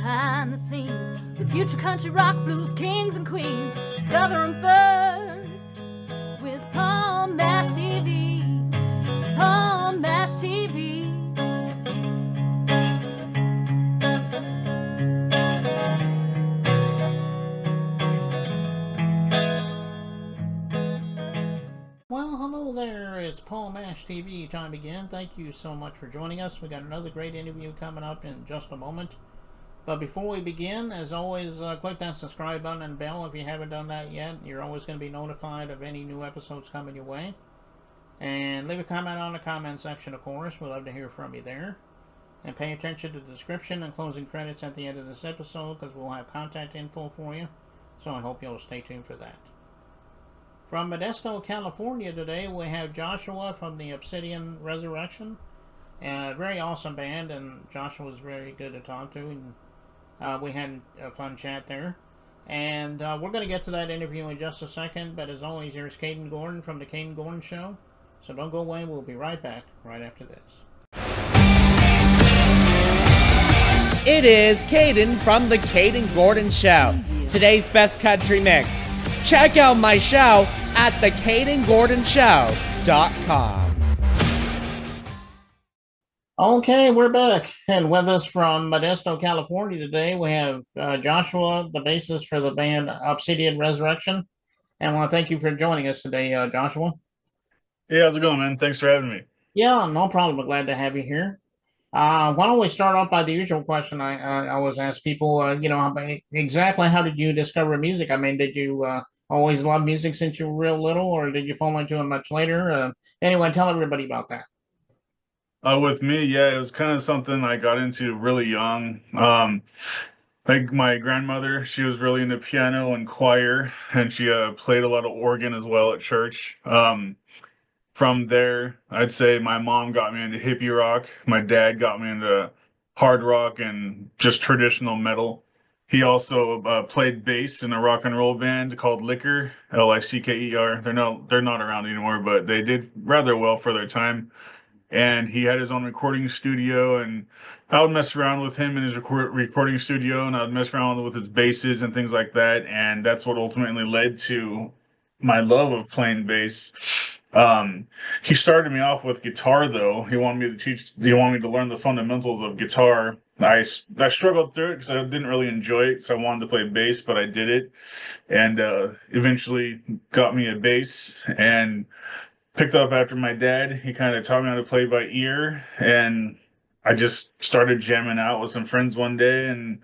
behind the scenes with future country rock blues kings and queens. Discover them first with Palm Mash TV. Palm Mash TV. Well, hello there. It's Paul Mash TV time again. Thank you so much for joining us. We got another great interview coming up in just a moment. But before we begin, as always, click that subscribe button and bell if you haven't done that yet. You're always going to be notified of any new episodes coming your way. And leave a comment on the comment section, of course. We'd love to hear from you there. And pay attention to the description and closing credits at the end of this episode, because we'll have contact info for you. So I hope you'll stay tuned for that. From Modesto, California today, we have Joshua from the Obsidian Resurrection. A very awesome band, and Joshua was very good to talk to, and we had a fun chat there. And we're going to get to that interview in just a second, but as always, here's Caden Gordon from The Caden Gordon Show. So don't go away, we'll be right back right after this. It is Caden from The Caden Gordon Show, today's best country mix. Check out my show at thecadengordonshow.com. Okay, we're back. And with us from Modesto, California today, we have Joshua, the bassist for the band Obsidian Resurrection. And I want to thank you for joining us today, Joshua. Hey, how's it going, man? Thanks for having me. Yeah, no problem. We're glad to have you here. Why don't we start off by the usual question I always ask people, exactly how did you discover music? I mean, did you always love music since you were real little, or did you fall into it much later? Anyway, tell everybody about that. With me, yeah, it was kind of something I got into really young. Like my grandmother, she was really into piano and choir, and she played a lot of organ as well at church. From there, I'd say my mom got me into hippie rock. My dad got me into hard rock and just traditional metal. He also played bass in a rock and roll band called Licker, Licker. They're not around anymore, but they did rather well for their time. And he had his own recording studio, and I would mess around with him in his recording studio, and I would mess around with his basses and things like that. And that's what ultimately led to my love of playing bass. He started me off with guitar, though. He wanted me to learn the fundamentals of guitar. I struggled through it because I didn't really enjoy it, because I wanted to play bass, but I did it, and eventually got me a bass and picked up after my dad. He kind of taught me how to play by ear, and I just started jamming out with some friends one day, and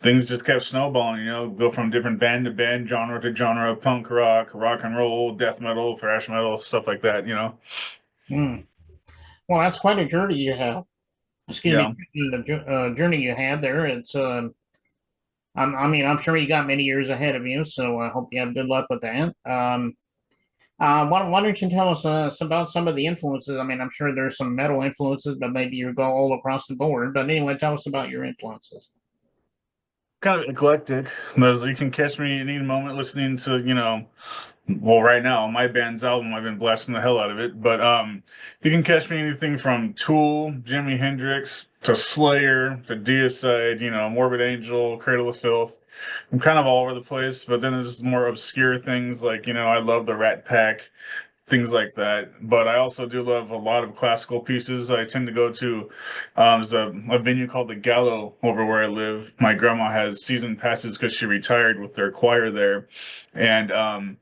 things just kept snowballing, go from different band to band, genre to genre, punk rock, rock and roll, death metal, thrash metal, stuff like that. Well, that's quite a journey you have. Excuse me, the journey you had there. It's, I'm sure you got many years ahead of you, so I hope you have good luck with that. Why don't you tell us about some of the influences? I mean, I'm sure there's some metal influences, but maybe you go all across the board. But anyway, tell us about your influences. Kind of eclectic. You can catch me at any moment listening to, well, right now, my band's album, I've been blasting the hell out of it. But you can catch me anything from Tool, Jimi Hendrix, to Slayer, to Deicide, Morbid Angel, Cradle of Filth. I'm kind of all over the place, but then there's more obscure things like, I love the Rat Pack, things like that. But I also do love a lot of classical pieces. I tend to go to there's a venue called the Gallo over where I live. My grandma has season passes because she retired with their choir there. And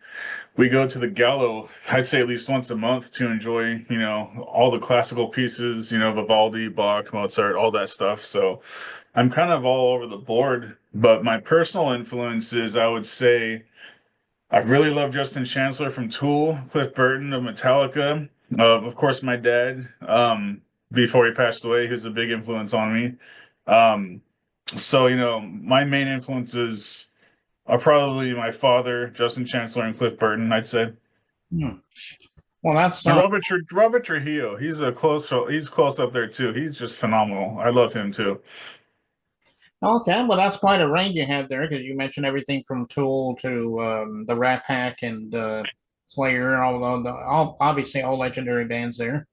we go to the Gallo, I'd say at least once a month, to enjoy, all the classical pieces, Vivaldi, Bach, Mozart, all that stuff. So I'm kind of all over the board. But my personal influences, I would say, I really love Justin Chancellor from Tool, Cliff Burton of Metallica. Of course, my dad, before he passed away, he was a big influence on me. So, my main influences are probably my father, Justin Chancellor, and Cliff Burton, I'd say. Well, that's Robert Trujillo. He's close up there too. He's just phenomenal. I love him too. Okay, well, that's quite a range you have there, because you mentioned everything from Tool to the Rat Pack and Slayer, obviously all legendary bands there.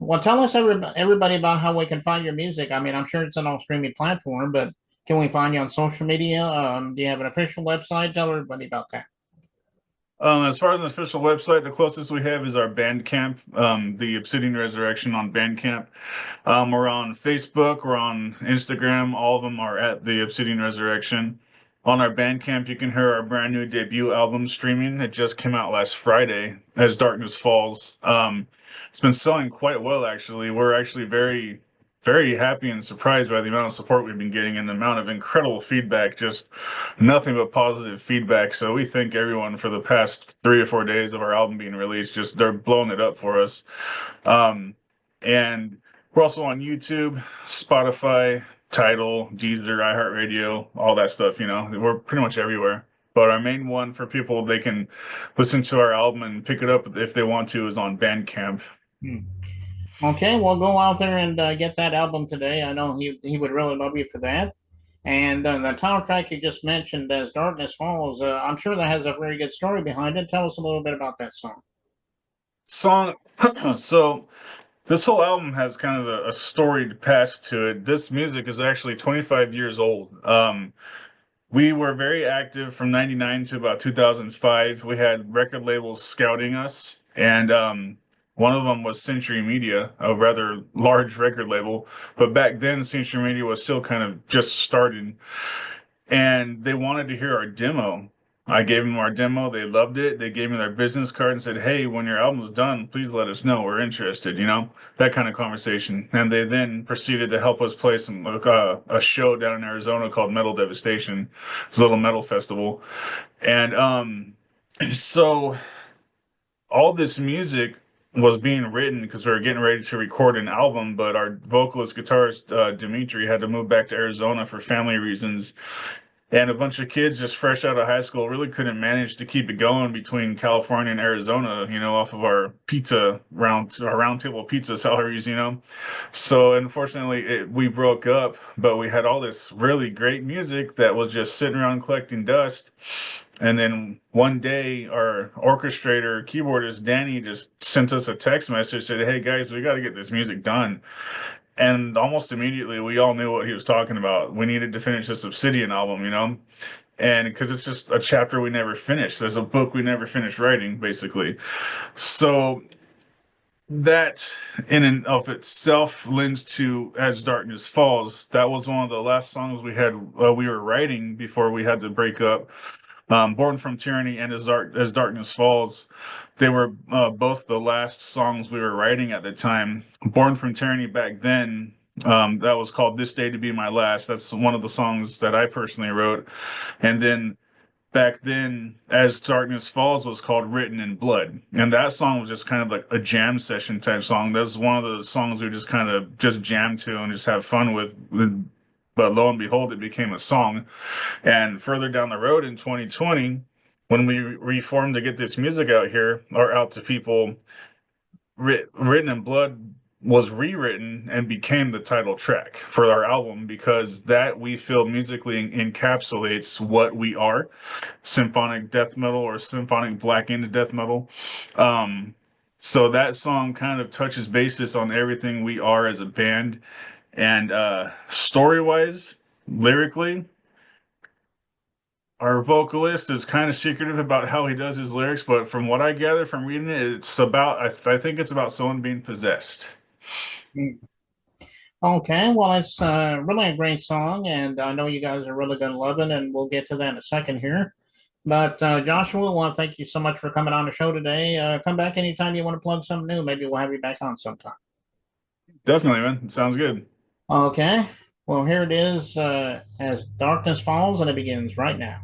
Well, tell us everybody about how we can find your music. I mean, I'm sure it's on all streaming platform, but can we find you on social media? Do you have an official website? Tell everybody about that. As far as an official website, the closest we have is our Bandcamp, the Obsidian Resurrection on Bandcamp. We're on Facebook, we're on Instagram. All of them are at the Obsidian Resurrection. On our Bandcamp, you can hear our brand new debut album streaming. It just came out last Friday, As Darkness Falls. It's been selling quite well, actually. We're actually very, very happy and surprised by the amount of support we've been getting and the amount of incredible feedback, just nothing but positive feedback. So we thank everyone for the past 3 or 4 days of our album being released. Just they're blowing it up for us. And we're also on YouTube, Spotify, Tidal, Deezer, iHeartRadio, all that stuff. We're pretty much everywhere. But our main one for people they can listen to our album and pick it up if they want to is on Bandcamp. Hmm. Okay, well, go out there and get that album today. I know he would really love you for that. And the title track you just mentioned, As Darkness Falls, I'm sure that has a very good story behind it. Tell us a little bit about that song. Song. So this whole album has kind of a storied past to it. This music is actually 25 years old. We were very active from 99 to about 2005. We had record labels scouting us, and one of them was Century Media, a rather large record label. But back then, Century Media was still kind of just starting, and they wanted to hear our demo. I gave them our demo. They loved it. They gave me their business card and said, "Hey, when your album's done, please let us know. We're interested." That kind of conversation. And they then proceeded to help us play a show down in Arizona called Metal Devastation. It's a little metal festival, and so all this music was being written because we were getting ready to record an album, but our vocalist guitarist Dimitri had to move back to Arizona for family reasons. And a bunch of kids just fresh out of high school really couldn't manage to keep it going between California and Arizona, off of our our round table pizza salaries. So unfortunately, we broke up, but we had all this really great music that was just sitting around collecting dust. And then one day, our orchestrator, keyboardist Danny just sent us a text message, said, "Hey guys, we got to get this music done." And almost immediately, we all knew what he was talking about. We needed to finish this Obsidian album. And because it's just a chapter we never finished. There's a book we never finished writing, basically. So that in and of itself lends to As Darkness Falls. That was one of the last songs we were writing before we had to break up. Born from Tyranny and As Darkness Falls. They were both the last songs we were writing at the time. Born from Tyranny back then, that was called This Day to Be My Last. That's one of the songs that I personally wrote. And then back then, As Darkness Falls was called Written in Blood. And that song was just kind of like a jam session type song. That's one of the songs we just kind of just jam to and just have fun with. But lo and behold, it became a song. And further down the road in 2020, when we reformed to get this music out here or out to people, Written in Blood was rewritten and became the title track for our album because that we feel musically encapsulates what we are, symphonic death metal or symphonic black end death metal. So that song kind of touches basis on everything we are as a band. And story-wise, lyrically, our vocalist is kind of secretive about how he does his lyrics, but from what I gather from reading it, I think it's about someone being possessed. Okay, well, it's really a great song, and I know you guys are really going to love it, and we'll get to that in a second here. But Joshua, I want to thank you so much for coming on the show today. Come back anytime you want to plug something new. Maybe we'll have you back on sometime. Definitely, man. It sounds good. Okay, well, here it is As Darkness Falls, and it begins right now.